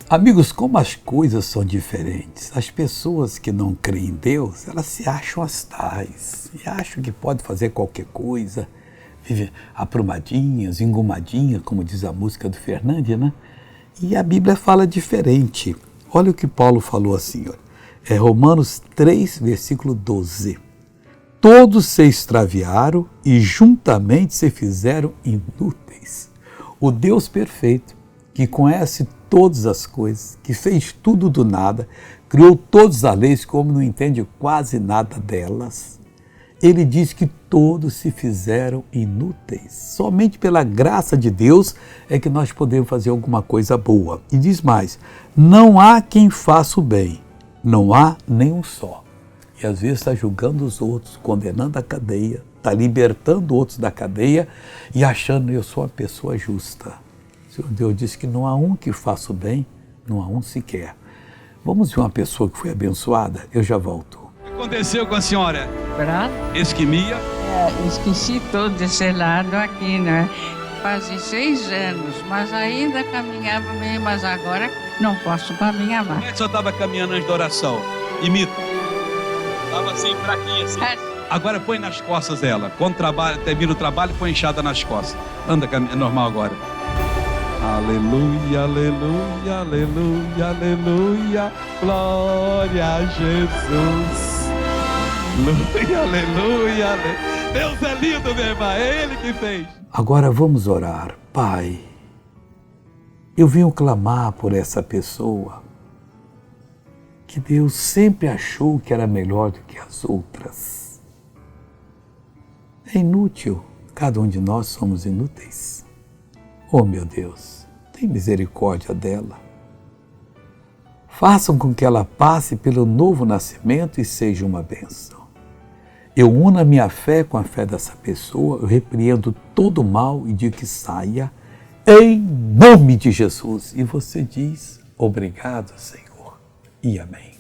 Amigos, como as coisas são diferentes. As pessoas que não creem em Deus, elas se acham as tais e acham que pode fazer qualquer coisa, vive aprumadinhas, engomadinhas, como diz a música do Fernandes, né? E a Bíblia fala diferente. Olha o que Paulo falou assim, olha. É Romanos 3, versículo 12. Todos se extraviaram e juntamente se fizeram inúteis. O Deus perfeito, que conhece todas as coisas, que fez tudo do nada, criou todas as leis, como não entende quase nada delas, ele diz que todos se fizeram inúteis. Somente pela graça de Deus é que nós podemos fazer alguma coisa boa. E diz mais, não há quem faça o bem, não há nenhum só. E às vezes está julgando os outros, condenando a cadeia, está libertando outros da cadeia e achando que eu sou uma pessoa justa. O Senhor Deus disse que não há um que faça o bem, não há um sequer. Vamos ver uma pessoa que foi abençoada? Eu já volto. O que aconteceu com a senhora? Isquemia? Esqueci todo esse lado aqui, né? Fazem 6 anos, mas ainda caminhava bem, mas agora não posso caminhar mais. Como é que você estava caminhando antes da oração? Imita. Estava assim, fraquinha assim. Agora põe nas costas ela. Quando termina o trabalho, põe enxada nas costas. Anda, é normal agora. Aleluia, aleluia, aleluia, aleluia, glória a Jesus. Aleluia, aleluia, aleluia. Deus é lindo, meu irmão, é Ele que fez. Agora vamos orar. Pai, eu venho clamar por essa pessoa que Deus sempre achou que era melhor do que as outras. É inútil, cada um de nós somos inúteis. Oh, meu Deus, tem misericórdia dela. Façam com que ela passe pelo novo nascimento e seja uma bênção. Eu uno a minha fé com a fé dessa pessoa, eu repreendo todo o mal e digo que saia em nome de Jesus. E você diz, obrigado, Senhor, e amém.